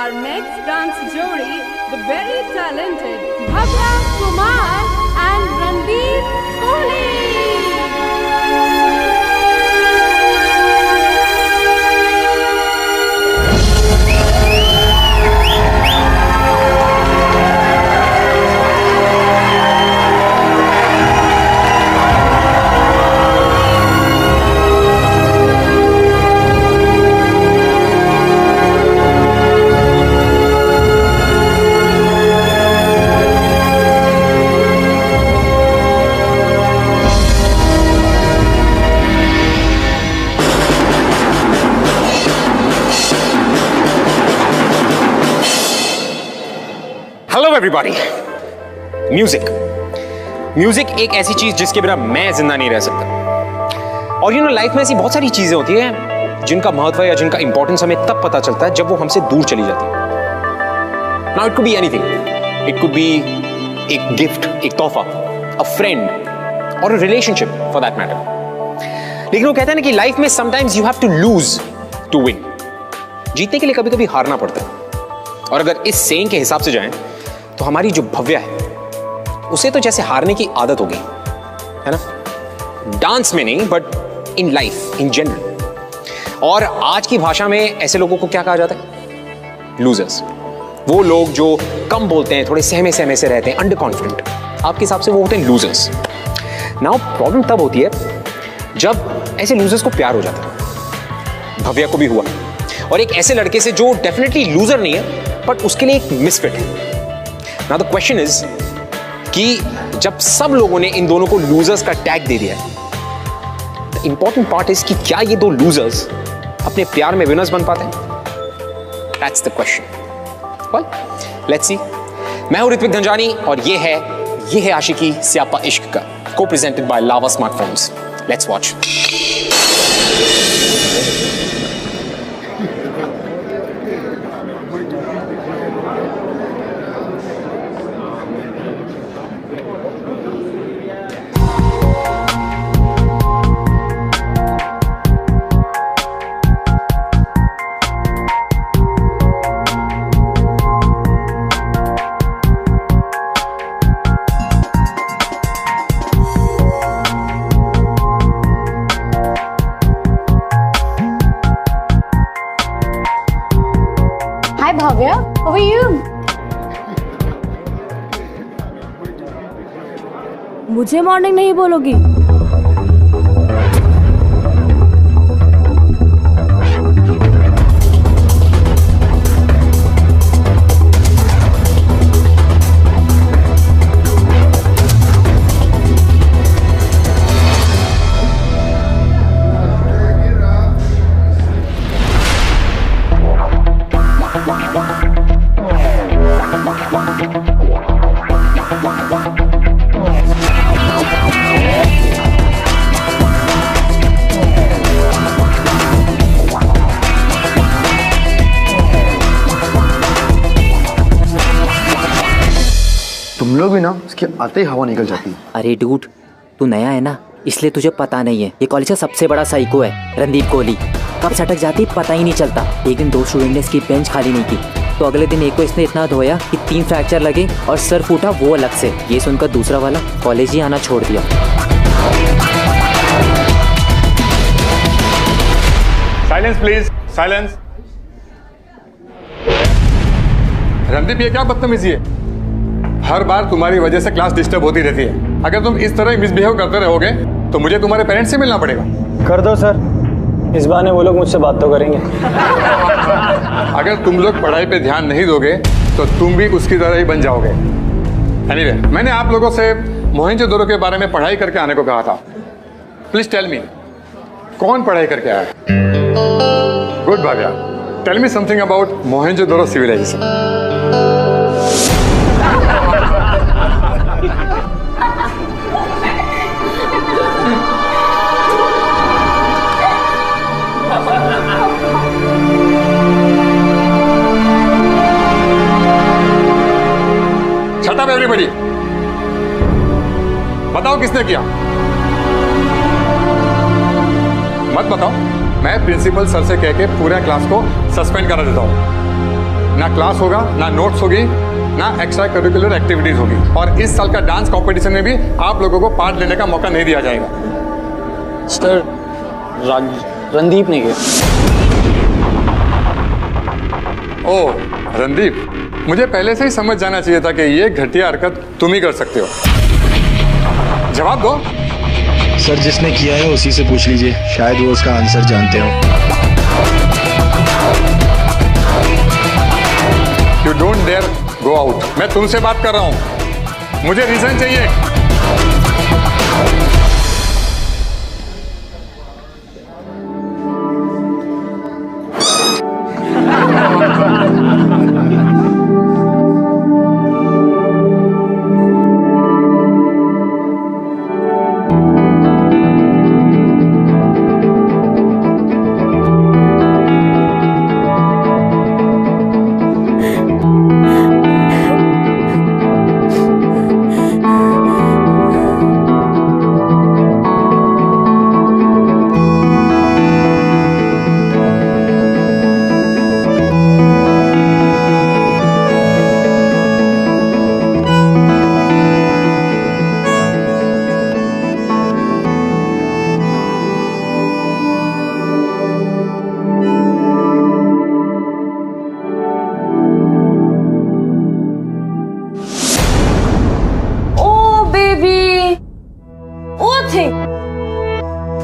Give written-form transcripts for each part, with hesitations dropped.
our next dance jodi, the very talented Bhavya Kumar and Randeep Kohli. Hello everybody. Music एक ऐसी चीज जिसके बिना मैं जिंदा नहीं रह सकता। और लाइफ में ऐसी बहुत सारी चीजें होती हैं जिनका महत्व या जिनका इंपॉर्टेंस हमें तब पता चलता है जब वो हमसे दूर चली जाती है। Now it could be anything, it could be एक गिफ्ट, एक तोहफा, अ फ्रेंड और a relationship for that matter. लेकिन वो कहते हैं ना कि लाइफ में sometimes you have to lose to win. जीतने के लिए कभी कभी हारना पड़ता है। और अगर इस सेइंग के हिसाब से जाएं तो हमारी जो भव्या है उसे तो जैसे हारने की आदत हो गई है ना, डांस में नहीं but in life in general. और आज की भाषा में ऐसे लोगों को क्या कहा जाता है? लूजर्स। वो लोग जो कम बोलते हैं, थोड़े सहमे सहमे से रहते हैं, अंडर कॉन्फिडेंट, आपके हिसाब से वो होते हैं लूजर्स। नाउ प्रॉब्लम तब होती है जब ऐसे लूजर्स को प्यार हो जाता है। भव्या को भी हुआ, और एक ऐसे लड़के से जो डेफिनेटली लूजर नहीं है बट उसके लिए एक मिसफिट है। नाउ द क्वेश्चन इज कि जब सब लोगों ने इन दोनों को लूजर्स का टैग दे दिया है, द इंपॉर्टेंट पार्ट इज कि क्या ये दो लूजर्स अपने प्यार में विनर्स बन पाते हैं? That's the question. Well, let's see. मैं हूं ऋत्विक धनजानी और ये है आशिकी स्यापा इश्क का, को presented by lava smart films. Let's watch. Bhavya, how are you? मुझे मॉर्निंग नहीं बोलोगी? तुम लोग भी ना इसके आते ही हवा निकल जाती है। अरे डूड, तू नया है ना इसलिए तुझे पता नहीं है। ये कॉलेज का सबसे बड़ा साइको है रणदीप कोहली। कब सटक जाती पता ही नहीं चलता। एक दिन 2 स्टूडेंट ने इसकी बेंच खाली नहीं की तो अगले दिन एक को इसने इतना धोया कि 3 फ्रैक्चर लगे और सर फूटा वो अलग से। ये सुनकर दूसरा वाला कॉलेज ही आना छोड़ दिया। Silence please, silence. रणदीप, ये क्या बदतमीजी है? हर बार तुम्हारी वजह से क्लास डिस्टर्ब होती रहती है। अगर तुम इस तरह मिसबिहेव करते रहोगे तो मुझे तुम्हारे पेरेंट्स से मिलना पड़ेगा। कर दो सर, इस बहाने वो लोग मुझसे बात तो करेंगे। अगर तुम लोग पढ़ाई पे ध्यान नहीं दोगे तो तुम भी उसकी तरह ही बन जाओगे। एनीवे, मैंने आप लोगों से मोहनजोदड़ो के बारे में पढ़ाई करके आने को कहा था। प्लीज टेल मी, कौन पढ़ाई करके आया? Good Bhagya, tell me something about Mohenjodaro civilisation. Shut up everybody! बताओ किसने किया? मत बताओ, मैं प्रिंसिपल सर से कह के पूरे क्लास को सस्पेंड करा देता हूं। ना क्लास होगा, ना नोट्स होगी, ना एक्स्ट्रा करिकुलर एक्टिविटीज होगी। और इस साल का डांस कंपटीशन में भी आप लोगों को पार्ट लेने का मौका नहीं दिया जाएगा। सर रणदीप नहीं गया। ओ रणदीप, मुझे पहले से ही समझ जाना चाहिए था कि ये घटिया हरकत तुम ही कर सकते हो। जवाब दो। सर जिसने किया है उसी से पूछ लीजिए, शायद वो उसका आंसर जानते हो। You don't dare go out. मैं तुमसे बात कर रहा हूं, मुझे रीजन चाहिए।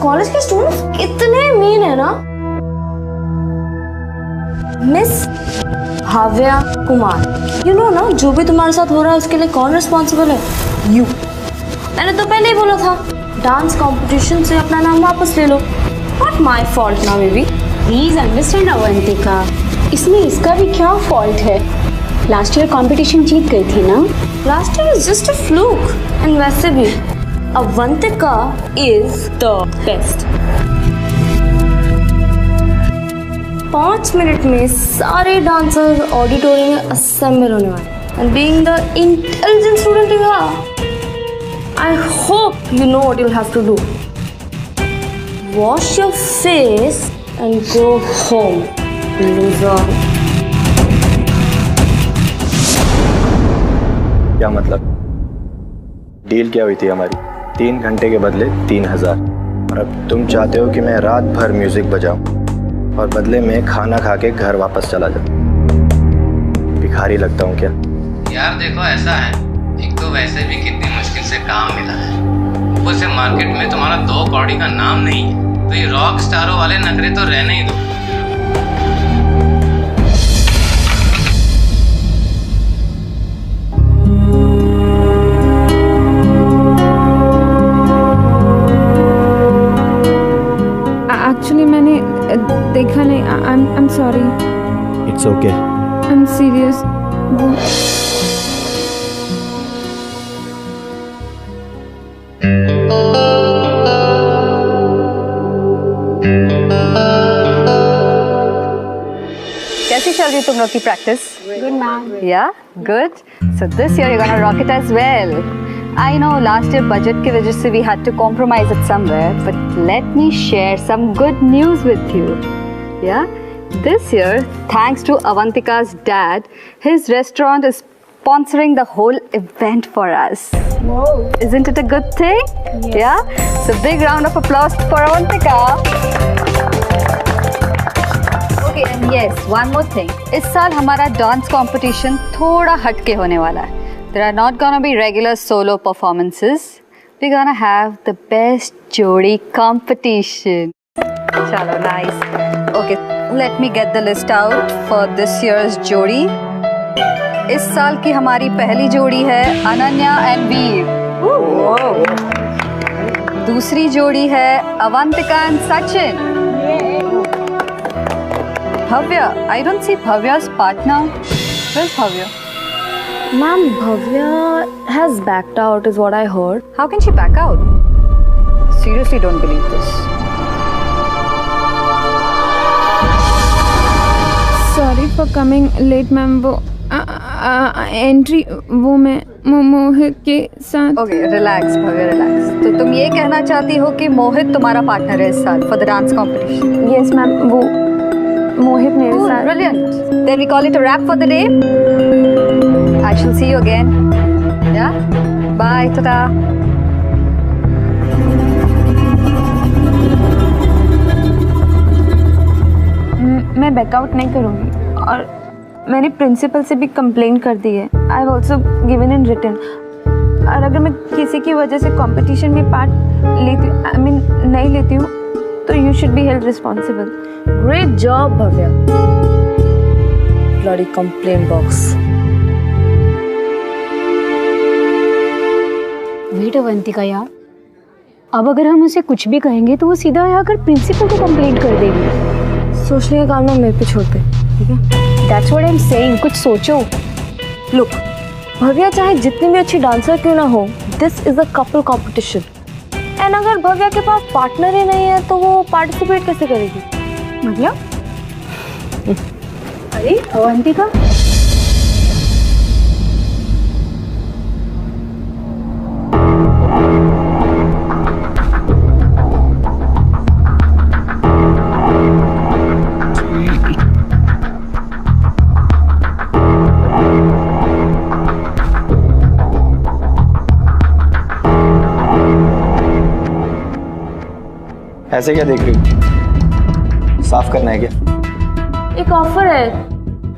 कॉलेज के स्टूडेंट्स कितने मीन है ना। Miss Bhavya Kumar, you know ना, जो भी तुम्हारे साथ हो रहा है उसके लिए कौन रिस्पॉन्सिबल है? यू। मैंने तो पहले ही बोला था, डांस कंपटीशन से अपना नाम वापस ले लो। नॉट माई फॉल्ट ना बेबी। प्लीज अंडरस्टैंड अवंतिका, इसमें इसका भी क्या फॉल्ट है? लास्ट ईयर कंपटीशन जीत गई थी ना। Last year is just a fluke. And वैसे भी Avantika is the best. 5 minute में सारे डांसर्स ऑडिटोरियम में असेंबल होने वाले। And being the intelligent student you are, I hope you know what you'll have to do. Wash your face and go home, loser. क्या मतलब? Deal क्या हुई थी हमारी? 3 घंटे के बदले 3000। और अब तुम चाहते हो कि मैं रात भर म्यूजिक बजाऊं और बदले में खाना खा के घर वापस चला जाऊं। भिखारी लगता हूं क्या? यार देखो, ऐसा है, एक तो वैसे भी कितनी मुश्किल से काम मिला है, ऊपर से मार्केट में तुम्हारा 2 कौड़ी का नाम नहीं है, तो ये रॉक स्टारों वाले नखरे तो रहने ही दो। एक्चुअली मैंने देखा नहीं। I am sorry. It's okay. I am serious. कैसी चल रही तुम लोग की practice? Good ma'am. Yeah, good. So this year you're gonna rock it as well. I know last year budget की वजह से we had to compromise it somewhere, but let me share some good news with you. Yeah, this year, thanks to Avantika's dad, his restaurant is sponsoring the whole event for us. Wow. Isn't it a good thing? Yes. Yeah. So big round of applause for Avantika. Okay, and yes, one more thing. इस साल हमारा dance competition थोड़ा हटके होने वाला है. There are not gonna be regular solo performances. We're gonna have the best jodi competition. Chalo, nice. Okay, let me get the list out for this year's jodi. इस साल की हमारी पहली जोड़ी है अनन्या एंड वीर। दूसरी जोड़ी है Avantika and Sachin. Bhavya, I don't see Bhavya's partner. Where's Bhavya? Ma'am, Bhavya has backed out is what I heard. How can she back out? Seriously don't believe this. Sorry for coming late ma'am. वो entry वो मैं मोहित के साथ। Okay, relax Bhavya, relax. तो तुम ये कहना चाहती हो कि मोहित तुम्हारा पार्टनर है इस साल for the dance competition? Yes ma'am. Mohit मेरे Cool, साथ। brilliant. Then we call it a wrap for the day. I shall see you again. Yeah? Bye, tata. मैं बैकआउट नहीं करूँगी और मैंने प्रिंसिपल से भी कंप्लेन कर दी है। I have also given in return. और अगर मैं किसी की वजह से कंपटीशन में पार्ट लेती हूँ, आई मीन नहीं लेती हूँ, तो you should be held responsible. Great job, Bhavya. Bloody complaint box. Wait Avantika यार, अब अगर हम उसे कुछ भी कहेंगे तो वो सीधा आकर प्रिंसिपल को कंप्लेंट कर देगी। सोचने का काम ना मेरे पे छोड़ दे, ठीक है? That's what I am saying, कुछ सोचो। लुक, भव्या चाहे जितनी भी अच्छी डांसर क्यों ना हो, this is a couple competition. And अगर भव्या के पास पार्टनर ही नहीं है तो वो पार्टिसिपेट कैसे करेगी? मतलब? अरे अवंतिका, ऐसे क्या देख रही हो? साफ करना है क्या? एक ऑफर है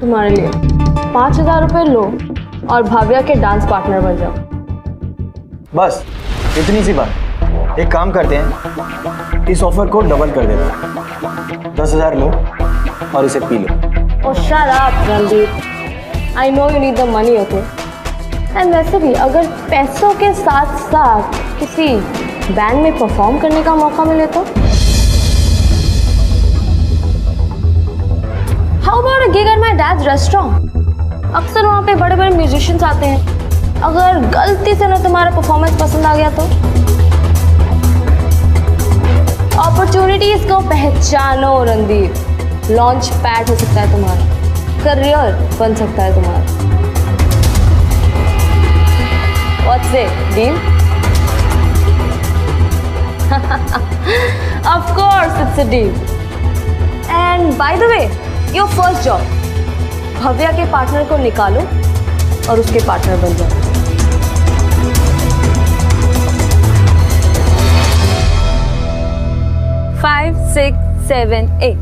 तुम्हारे लिए। 5,000 रुपए लो और भाव्या के डांस पार्टनर बन जाओ। बस इतनी सी बात। एक काम करते हैं, इस ऑफर को डबल कर देते हैं। 10,000 लो और इसे P low. Oh, shut up, Randeep. I know you need the money, okay? And वैसे भी अगर पैसों के साथ साथ किसी बैंड में परफॉर्म करने का मौका मिले तो? How about a gig at my dad's restaurant? अक्सर वहाँ पे बड़े बड़े म्यूजिशियंस आते हैं। अगर गलती से ना तुम्हारा परफॉर्मेंस पसंद आ गया तो? अपॉर्चुनिटीज को पहचानो रणदीप। लॉन्च पैड हो सकता है तुम्हारा, करियर बन सकता है तुम्हारा। What's it, deal? Of course it's a deal. And by the way, your first job, Bhavya के पार्टनर को निकालो और उसके पार्टनर बन जाओ। Five, 6, 7, 8.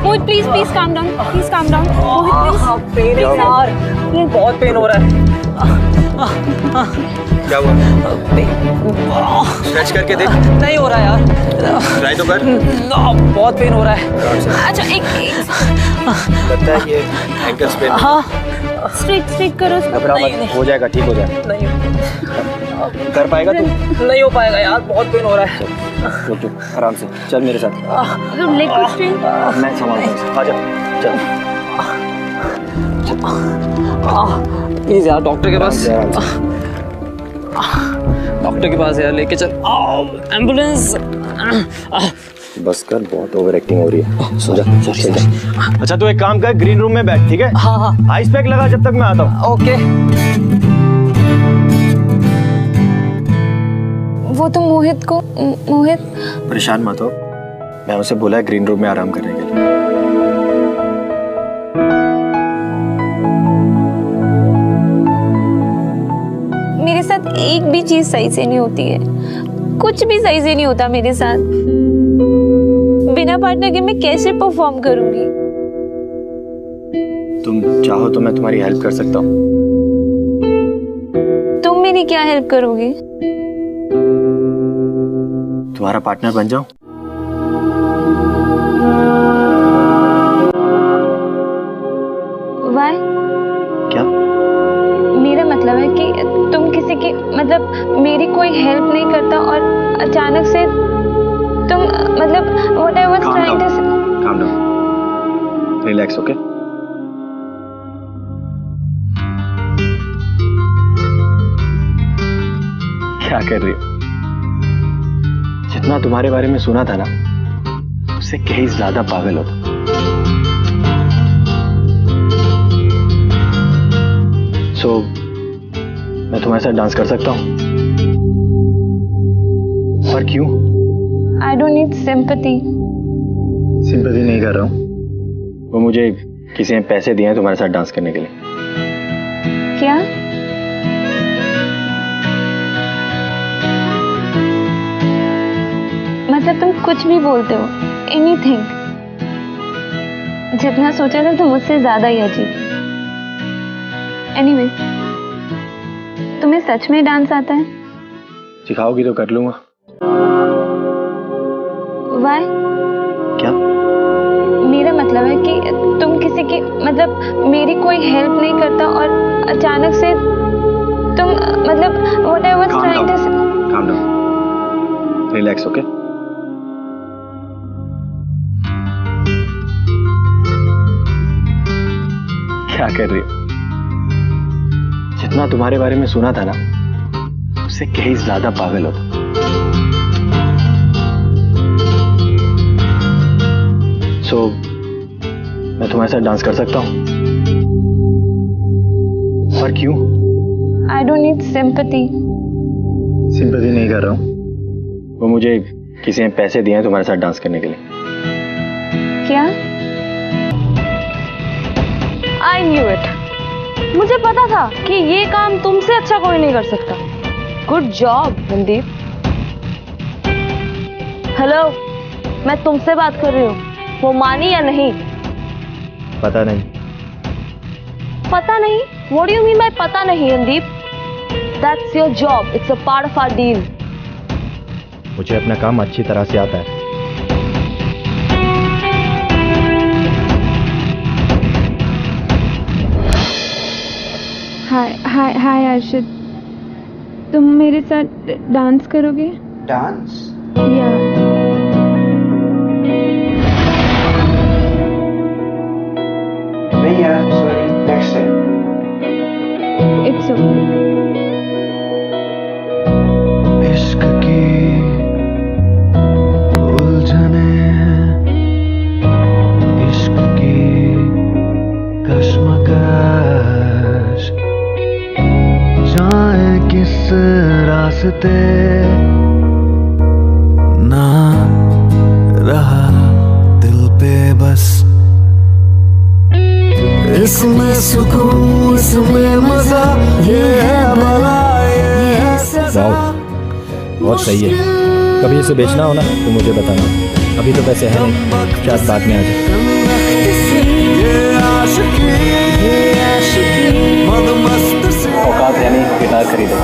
Mohit please calm down, please calm down. Mohit please. Pain यार, बहुत पेन हो रहा है। क्या हुआ? स्ट्रेच करके देख। नहीं हो रहा यार। ट्राई तो कर। बहुत पेन हो रहा है। अच्छा एक लगता है ये एंकल स्पेन। हाँ, स्ट्रेट करो। नहीं, हो जाएगा, ठीक हो जाएगा। नहीं कर पाएगा तू? नहीं हो पाएगा यार, बहुत पेन हो रहा है। रुक रुक, आराम से चल मेरे साथ। लेग को स्ट्रेट। मैं संभालता हूँ, आजा चल। प्लीज यार, डॉक्टर के पास। आराम से। डॉक्टर के पास यार, लेके चल। एम्बुलेंस। बस कर, बहुत ओवर एक्टिंग हो रही है। सो जा, चल जा। अच्छा तू एक काम कर, ग्रीन रूम में बैठ, ठीक है? हाँ हाँ, आइस पैक लगा जब तक मैं आता हूँ। ओके। वो तो मोहित को, मोहित परेशान मत हो, मैं उसे बोला है ग्रीन रूम में आराम करने के लिए। मेरे साथ एक भी चीज सही से नहीं होती है, कुछ भी सही से नहीं होता मेरे साथ। बिना पार्टनर के मैं कैसे परफॉर्म करूंगी? तुम चाहो तो मैं तुम्हारी हेल्प कर सकता हूँ। तुम मेरी क्या हेल्प करोगी? तुम्हारा पार्टनर बन जाऊं? वाई? क्या? मेरा मतलब है कि तुम किसी की, मतलब मेरी कोई हेल्प नहीं करता और अचानक से तुम, मतलब what I was trying to say. Calm down, relax, okay? क्या कर रही हो? जितना तुम्हारे बारे में सुना था ना, उससे कहीं ज्यादा पागल हो। सो मैं तुम्हारे साथ डांस कर सकता हूँ। पर क्यों? I don't need sympathy. Sympathy नहीं कर रहा हूँ, वो मुझे किसी ने पैसे दिए हैं तुम्हारे साथ डांस करने के लिए। क्या? मतलब तुम कुछ भी बोलते हो, एनीथिंग। जितना सोचा था तुम मुझसे ज्यादा ही अजीब। एनीवे, तुम्हें सच में डांस आता है? सिखाओगी तो कर लूंगा। Why? क्या? मेरा मतलब है कि तुम किसी की मतलब मेरी कोई हेल्प नहीं करता और अचानक से तुम मतलब what I was trying to say. Calm down. Relax, okay? क्या कर रही हो? जितना तुम्हारे बारे में सुना था ना, उससे कहीं ज्यादा पागल हो। सो मैं तुम्हारे साथ डांस कर सकता हूँ। पर क्यों? I don't need sympathy. Sympathy नहीं कर रहा हूँ, वो मुझे किसी ने पैसे दिए हैं तुम्हारे साथ डांस करने के लिए। क्या? I knew it. मुझे पता था कि ये काम तुमसे अच्छा कोई नहीं कर सकता। Good job, Randeep. हेलो, मैं तुमसे बात कर रही हूँ। वो मानी या नहीं? पता नहीं। पता नहीं? What do you mean by पता नहीं, Randeep? That's your job. It's a part of our deal. मुझे अपना काम अच्छी तरह से आता है। हाय अर्शद, तुम मेरे साथ डांस करोगे? डांस? या नहीं यार, sorry, next time. It's okay. इश्क की उलझने, इश्क की कश्मकश, जाए किस रास्ते, ना रहा दिल पे बस। इसमें सुकून, इसमें मजा, ये है भला, ये है सजा। बहुत सही है। कभी इसे बेचना हो ना तो मुझे बताना। अभी तो पैसे हैं नहीं, शायद बाद में आ जाए। औकात है नहीं, गिटार खरीदो।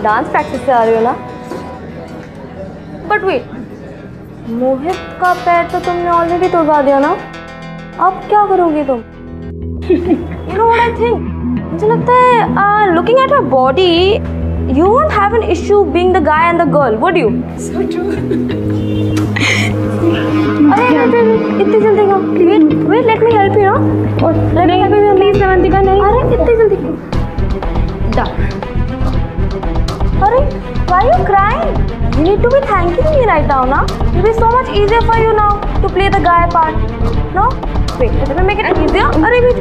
डांस प्रैक्टिस से आ रही हो ना? बट वेट, मोहित का पैर तो तुमने ऑलरेडी तोड़वा दिया ना? अब क्या करोगी तुम? You know what I think? मुझे लगता है looking at her body, you won't have an issue being the guy and the girl, would you? So true. अरे इतनी जल्दी क्यों? Wait, let me help you, ना? Let me help you, please, Avantika, नहीं। अरे इतनी जल्दी क्यों? Done. Arey, why are you crying? You need to be thanking me right now, na? It will be so much easier for you now to play the guy part. No? Wait, let me make it easier. Arey, wait.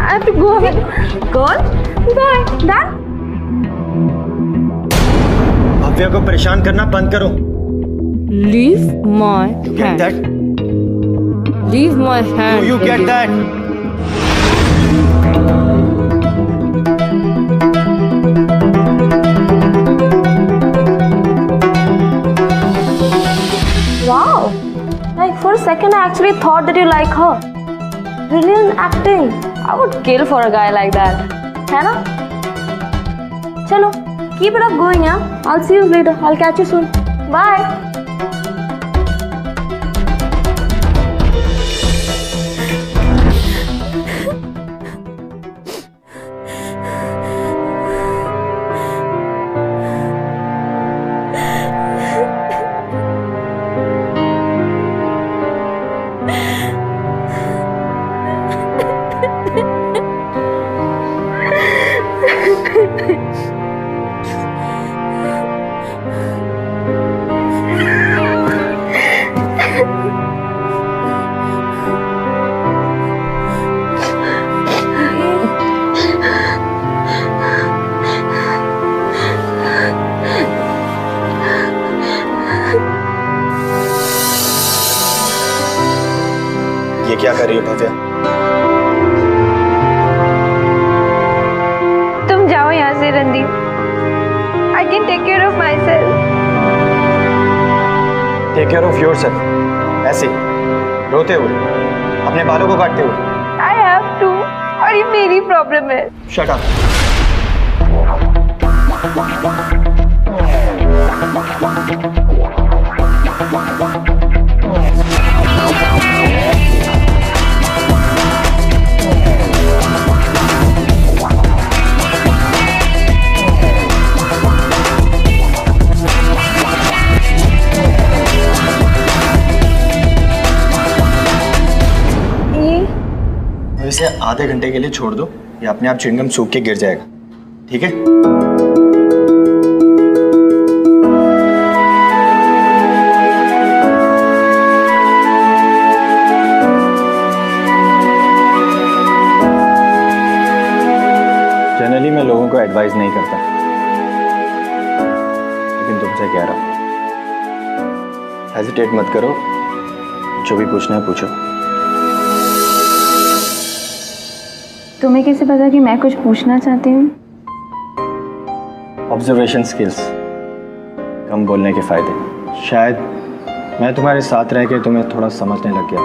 I have to go away. Girl, bye. Done? Bhavya को परेशान करना बंद करो। Leave my You get that? Leave my hand. You get that? Wow. Like for a second I actually thought that you like her. Brilliant acting. I would kill for a guy like that. है ना? चलो, keep it up going, yeah? I'll see you later. I'll catch you soon. Bye. ये क्या कर रही हो भव्या? तुम जाओ यहाँ से Randeep. I can take care of myself. Take care of yourself. ऐसे रोते हुए, अपने बालों को काटते हुए। I have to, और ये मेरी प्रॉब्लम है। Shut up. इसे आधे घंटे के लिए छोड़ दो, ये अपने आप च्युइंगम सूख के गिर जाएगा, ठीक है? जनरली मैं लोगों को एडवाइस नहीं करता, लेकिन तुमसे कह रहा हूं, हेजिटेट मत करो, जो भी पूछना है पूछो। तुम्हें कैसे पता कि मैं कुछ पूछना चाहती हूँ? ऑब्जर्वेशन स्किल्स, कम बोलने के फायदे। शायद मैं तुम्हारे साथ रह के तुम्हें थोड़ा समझने लग गया।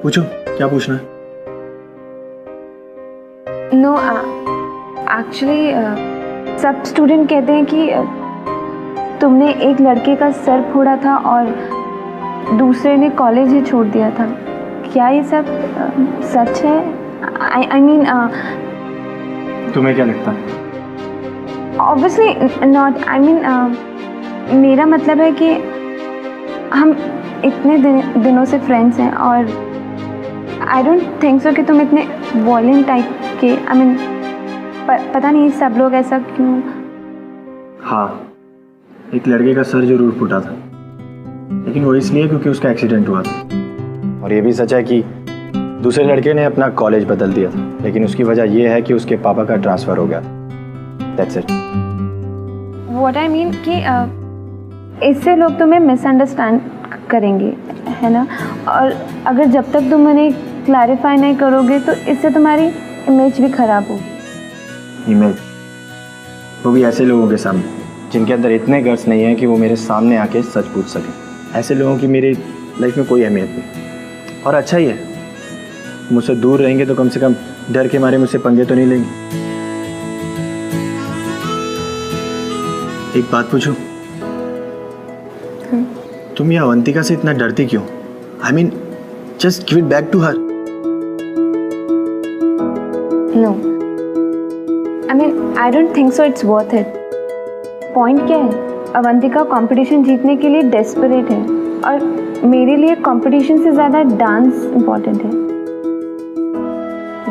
पूछो, क्या पूछना है? नो, एक्चुअली सब स्टूडेंट कहते हैं कि तुमने एक लड़के का सर फोड़ा था और दूसरे ने कॉलेज ही छोड़ दिया था। क्या ये सब सच है? आई मीन तुम्हें क्या लगता है? Obviously not. आई मीन मेरा मतलब है कि हम इतने दिनों से फ्रेंड्स हैं और आई डोंट थिंक सो कि तुम इतने वॉयलेंट टाइप के, आई मीन पता नहीं सब लोग ऐसा क्यों। हाँ, एक लड़के का सर जरूर फूटा था, लेकिन वो इसलिए क्योंकि उसका एक्सीडेंट हुआ था। और ये भी सच है कि दूसरे लड़के ने अपना कॉलेज बदल दिया था, लेकिन उसकी वजह यह है कि उसके पापा का ट्रांसफर हो गया। That's it. What I mean कि इससे लोग तुम्हें मिसअंडरस्टैंड करेंगे, है ना? और अगर जब तक तुम उन्हें क्लैरिफाई नहीं करोगे तो इससे तुम्हारी इमेज भी खराब होगी। इमेज? वो भी ऐसे लोगों के सामने जिनके अंदर इतने गट्स नहीं है कि वो मेरे सामने आके सच पूछ सके। ऐसे लोगों की मेरी लाइफ में कोई अहमियत नहीं। और अच्छा ही है, मुझसे दूर रहेंगे तो कम से कम डर के मारे मुझसे पंगे तो नहीं लेंगे। एक बात पूछूं? तुम ये अवंतिका से इतना डरती क्यों? I mean just give it back to her. No, I mean I don't think so it's worth it. Point क्या है? अवंतिका कंपटीशन जीतने के लिए डेस्परेट है और मेरे लिए कंपटीशन से ज़्यादा डांस इम्पॉर्टेंट है।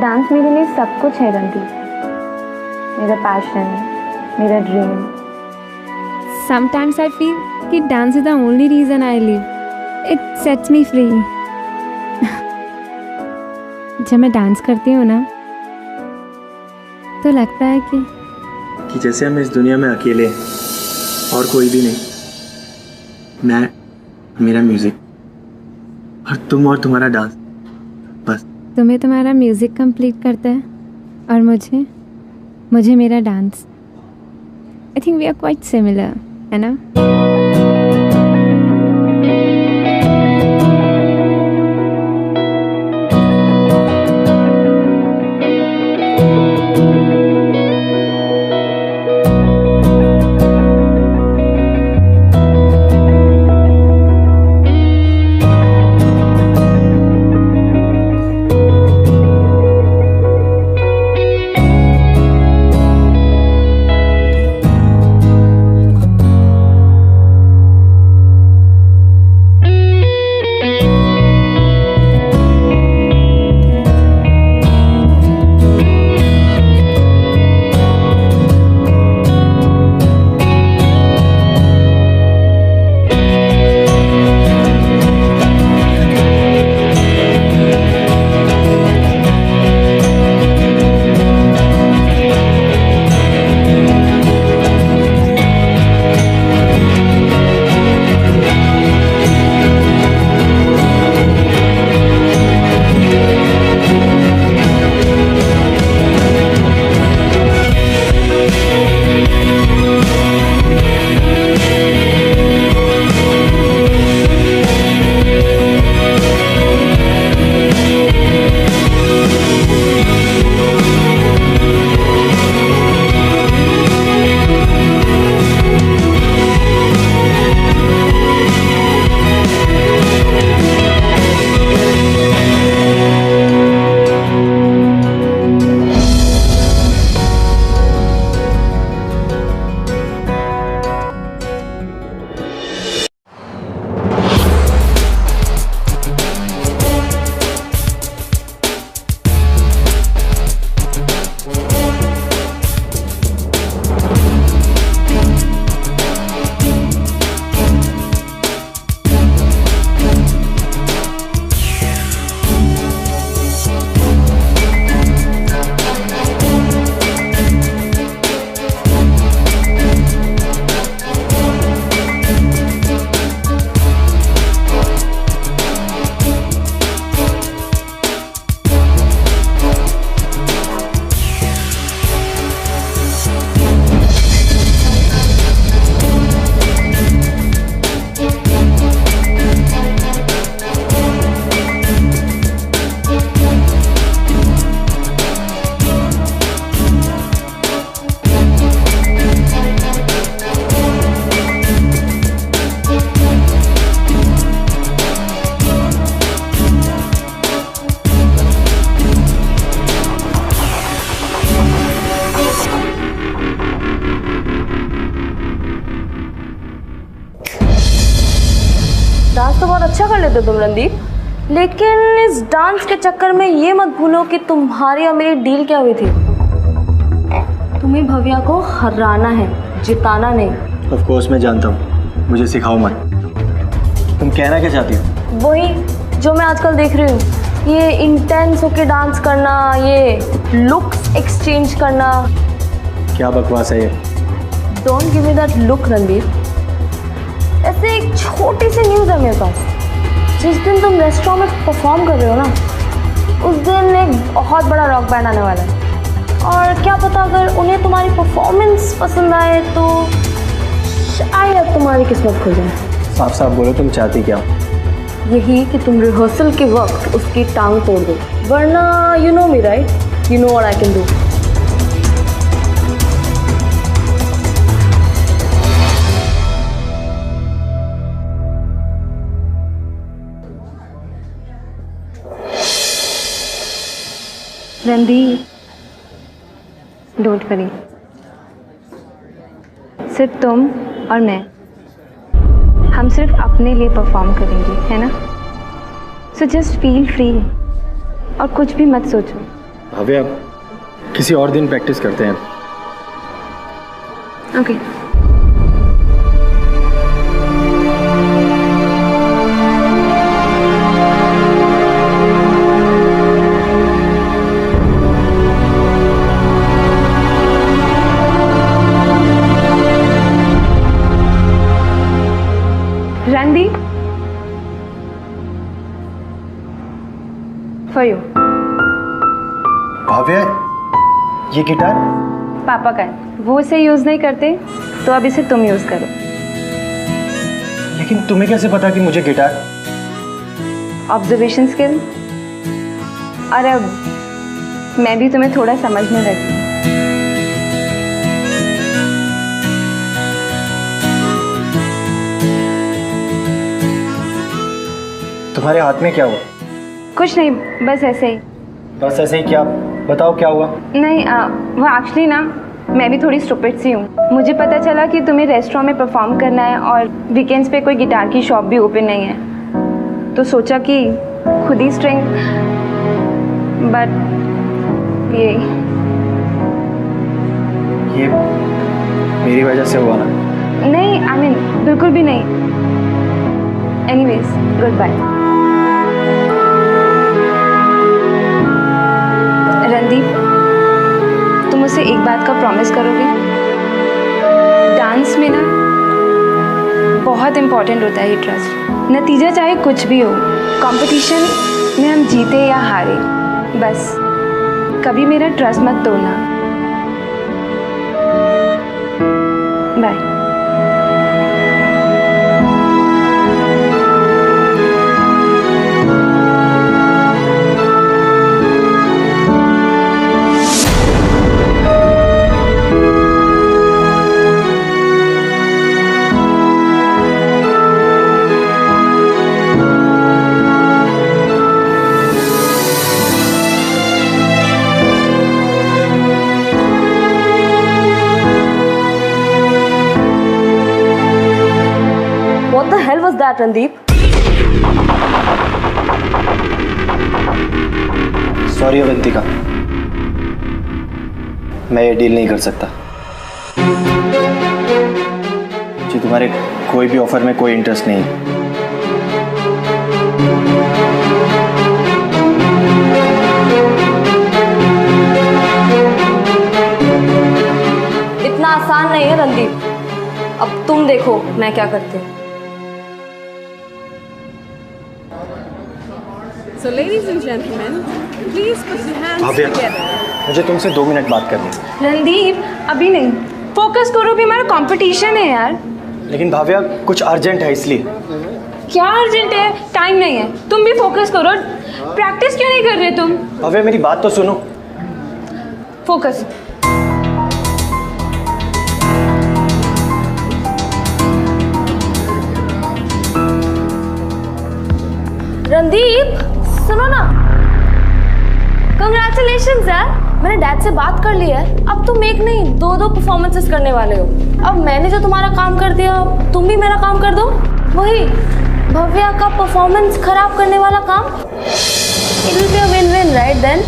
डांस मेरे लिए सब कुछ है रणदीप, मेरा पैशन, मेरा ड्रीम। Sometimes I feel कि dance is the only reason I live. It sets me free. जब मैं डांस करती हूँ ना, तो लगता है कि जैसे हम इस दुनिया में अकेले हैं और कोई भी नहीं। मैं, मेरा म्यूजिक और तुम और तुम्हारा डांस, बस। तुम्हें तुम्हारा म्यूजिक कंप्लीट करता है और मुझे मेरा dance. I think we are quite similar, है ना? बहुत अच्छा कर लेते हो तुम रणदीप, लेकिन इस डांस के चक्कर में ये मत भूलो कि तुम्हारी और मेरी डील क्या हुई थी। तुम्हें भव्या को हराना है, जिताना नहीं। ऑफ कोर्स मैं जानता हूँ, मुझे सिखाओ मत। तुम कहना क्या चाहती हो? वही जो मैं आजकल देख रही हूँ, ये इंटेंस होके डांस करना, ये लुक्स एक्सचेंज करना। क्या बकवास है ये? Don't give me that look Randeep. ऐसे एक छोटी सी न्यूज़ है मेरे पास। जिस दिन तुम रेस्टोरेंट में परफॉर्म कर रहे हो ना, उस दिन एक बहुत बड़ा रॉक बैंड आने वाला है। और क्या पता अगर उन्हें तुम्हारी परफॉर्मेंस पसंद आए तो शायद तुम्हारी किस्मत खुल जाए। साफ साफ बोलो, तुम चाहती क्या? यही कि तुम रिहर्सल के वक्त उसकी टांग तोड़ दो, वरना you know me right, you know what I can do. Randeep, don't worry, सिर्फ तुम और मैं, हम सिर्फ अपने लिए परफॉर्म करेंगे, है ना? सो जस्ट फील फ्री और कुछ भी मत सोचो। भव्या, किसी और दिन प्रैक्टिस करते हैं। Okay. Randeep, for you. Bhavya, ये गिटार पापा का है, वो इसे यूज नहीं करते तो अब इसे तुम यूज करो। लेकिन तुम्हें कैसे पता कि मुझे गिटार? Observation skill. और अब मैं भी तुम्हें थोड़ा समझने लगी। तुम्हारे हाथ में क्या हुआ? कुछ नहीं, बस ऐसे ही। बस ऐसे ही क्या? बताओ क्या हुआ? नहीं, वो एक्चुअली ना, मैं भी थोड़ी स्टूपिड सी हूँ। मुझे पता चला कि तुम्हें रेस्टोरेंट में परफॉर्म करना है और वीकेंड्स पे कोई गिटार की शॉप भी ओपन नहीं है, तो सोचा कि खुद ही स्ट्रिंग, बट ये मेरी वजह से हुआ ना? नहीं, आई मीन बिल्कुल भी नहीं। Anyways, good bye. रणदीप, तुम मुझसे एक बात का प्रॉमिस करोगे? डांस में ना बहुत इम्पोर्टेंट होता है ये ट्रस्ट। नतीजा चाहे कुछ भी हो, कंपटीशन में हम जीते या हारे, बस कभी मेरा ट्रस्ट मत तोड़ना। Bye. that, Randeep? Sorry Avantika, मैं ये डील नहीं कर सकता। जी, तुम्हारे कोई भी ऑफर में कोई इंटरेस्ट नहीं। इतना आसान नहीं है रणदीप। अब तुम देखो मैं क्या करती हूँ। So ladies and gentlemen, please put your hands together. मुझे तुमसे 2 मिनट बात करनी है। रणदीप, अभी नहीं, फोकस करो, भी हमारा कंपटीशन है यार। लेकिन भाव्या, कुछ अर्जेंट है इसलिए। क्या अर्जेंट है? टाइम नहीं है, तुम भी फोकस करो। प्रैक्टिस क्यों नहीं कर रहे तुम? भाव्या, मेरी बात तो सुनो। फोकस। रणदीप, सुनो ना, कंग्रेचुलेशंस यार, मैंने डैड से बात कर ली है। अब तुम एक नहीं 2 परफॉर्मेंसेस करने वाले हो। अब मैंने जो तुम्हारा काम कर दिया, तुम भी मेरा काम कर दो। वही भव्या का परफॉर्मेंस खराब करने वाला काम? It will be a win-win, right then?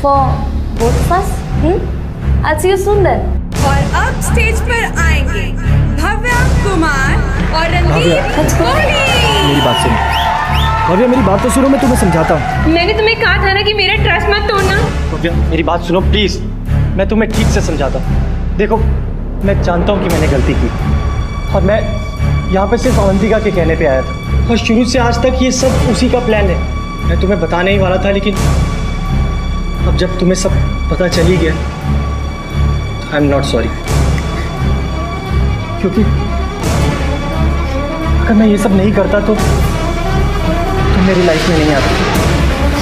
For both of us. I'll see you soon then. और अब स्टेज पर आएंगे भव्या कुमार और रणदीप कोहली। मेरी बात सुनो भव्या, मेरी बात तो सुनो, मैं तुम्हें समझाता हूँ। मैंने तुम्हें कहा था ना कि मेरा ट्रस्ट मत तोड़ना। भव्या मेरी बात सुनो प्लीज, मैं तुम्हें ठीक से समझाता हूँ। देखो मैं जानता हूँ कि मैंने गलती की और मैं यहाँ पे सिर्फ अवंतिका के कहने पे आया था और शुरू से आज तक ये सब उसी का प्लान है। मैं तुम्हें बताने ही वाला था, लेकिन अब जब तुम्हें सब पता चल ही गया तो आई एम नॉट सॉरी, क्योंकि अगर मैं ये सब नहीं करता तो तुम मेरी लाइफ में नहीं आती।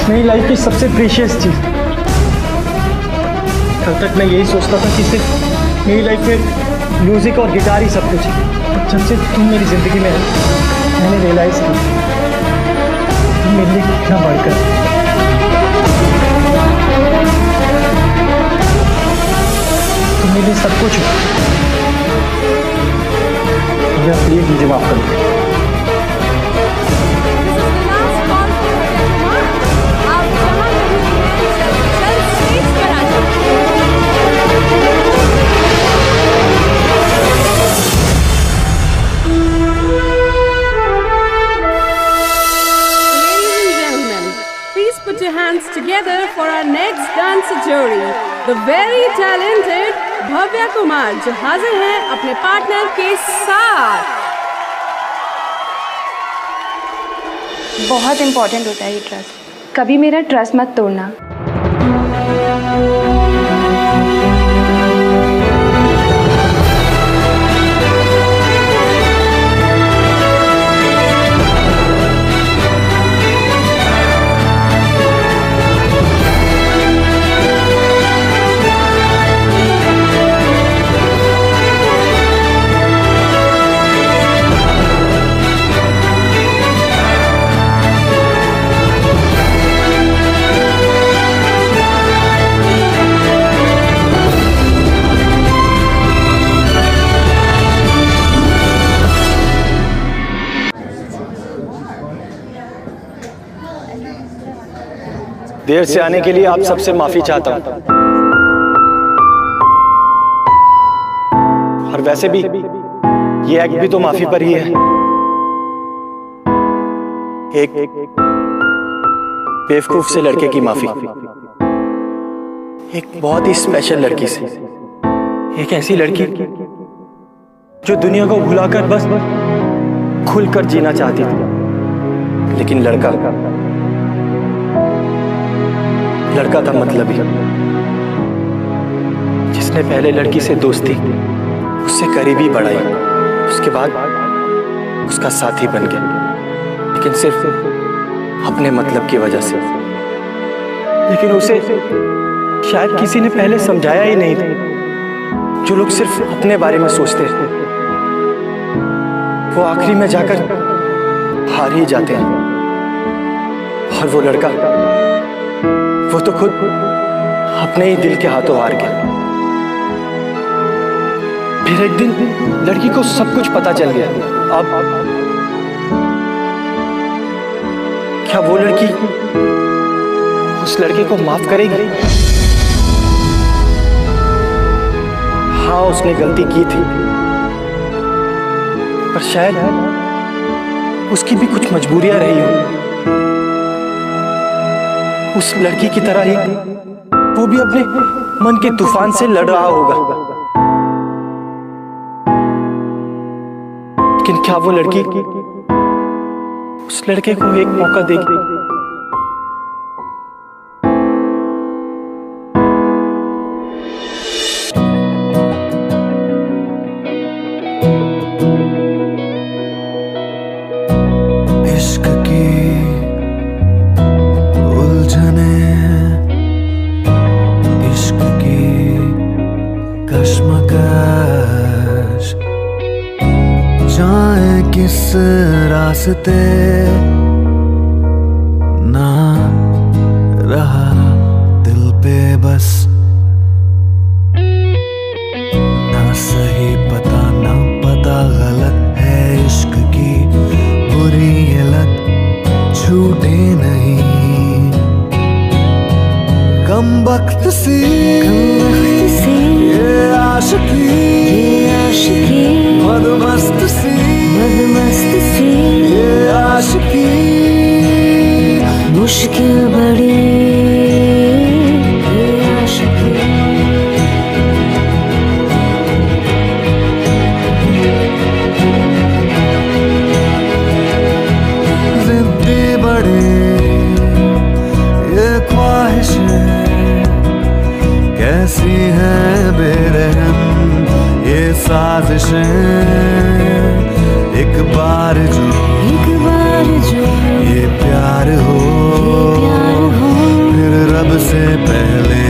मेरी लाइफ की सबसे प्रीशियस चीज़। कल तक मैं यही सोचता था कि सिर्फ मेरी लाइफ में म्यूज़िक और गिटार ही सब कुछ है। जब से तुम मेरी ज़िंदगी में मैंने रियलाइज़ किया तुम मेरे लिए कितना बढ़कर। तुम मेरे लिए सब कुछ हो। प्लीज़ मुझे माफ़ कर दो। Put your hands together for our next dancer jury, the very talented Bhavya Kumar, जो हाजिर हैं अपने पार्टनर के साथ। बहुत इम्पोर्टेंट होता है ये ट्रस्ट। कभी मेरा ट्रस्ट मत तोड़ना। देर से आने के लिए आप सबसे माफी चाहता हूं, और वैसे भी ये एक्ट भी तो माफी पर ही है। एक बेवकूफ से लड़के की माफी, एक बहुत ही स्पेशल लड़की से, एक ऐसी लड़की जो दुनिया को भुलाकर बस खुलकर जीना चाहती थी, लेकिन लड़का था मतलबी, जिसने पहले लड़की से दोस्ती, उससे करीबी बढ़ाई, उसके बाद उसका साथी बन गया, लेकिन सिर्फ अपने मतलब की वजह से। लेकिन उसे शायद किसी ने पहले समझाया ही नहीं था। जो लोग सिर्फ अपने बारे में सोचते हैं वो आखिरी में जाकर हार ही जाते हैं। और वो लड़का, वो तो खुद अपने ही दिल के हाथों हार गया। फिर एक दिन लड़की को सब कुछ पता चल गया। अब क्या वो लड़की उस लड़के को माफ करेगी? हाँ, उसने गलती की थी, पर शायद उसकी भी कुछ मजबूरियां रही होंगी। उस लड़की की तरह ही वो भी अपने मन के तूफान से लड़ रहा होगा। लेकिन क्या वो लड़की उस लड़के को एक मौका देगी? इश्क की उलझने, इश्क की कश्मकश, जाए किस रास्ते, ना रहा दिल पे बस, ना सही पता ना पता गलत है इश्क की बुरी साजिशें, एक बार जो ये प्यार हो, फिर रब से पहले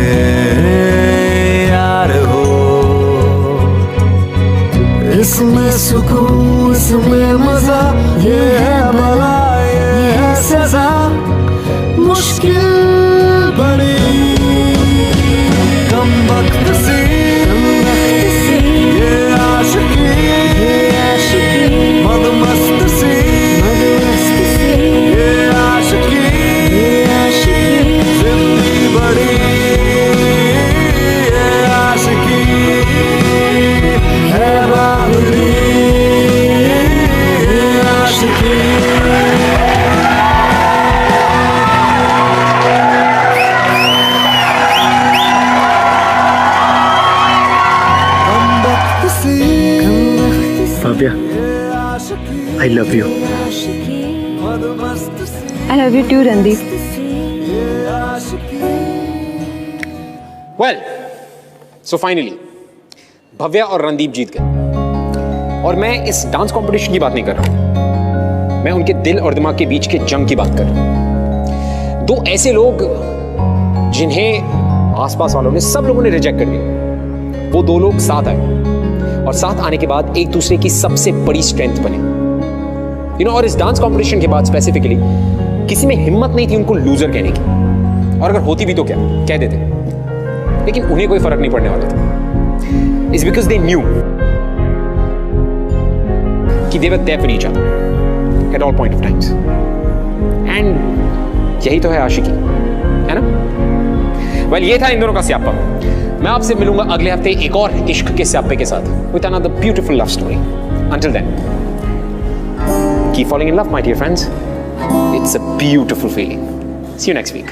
यार हो। इसमें सुकून, इसमें मजा, ये है भला, ये है सजा, मुश्किल बड़ी कम वक्त सी ये आशिकी, मदमस्त सी ये आशिकी, जिंदगी बड़ी ये आशिकी है बावरी ये आशिकी। Bhavya, I love you. I love you too, Randeep. Well, so finally, Bhavya और रणदीप जीत गए। और मैं इस डांस कंपटीशन की बात नहीं कर रहा हूं, मैं उनके दिल और दिमाग के बीच के जंग की बात कर रहा हूं। दो ऐसे लोग जिन्हें आसपास वालों ने, सब लोगों ने रिजेक्ट कर दिया, वो दो लोग साथ आए और साथ आने के बाद एक दूसरे की सबसे बड़ी स्ट्रेंथ बने। और इस डांस कंपटीशन के बाद स्पेसिफिकली किसी में हिम्मत नहीं थी उनको लूजर कहने की, और अगर होती भी तो क्या कह देते, लेकिन उन्हें कोई फर्क नहीं पड़ने वाला था। इट्स बिकॉज दे न्यू कि they were there for each other at all point of times, and यही तो है आशिकी, है ना? वेल, ये था इन दोनों का स्यापा। मैं आपसे मिलूंगा अगले हफ्ते एक और इश्क के स्यापे के साथ, with another beautiful love story. Until then, keep falling in love, my dear friends. It's a beautiful feeling. See you next week.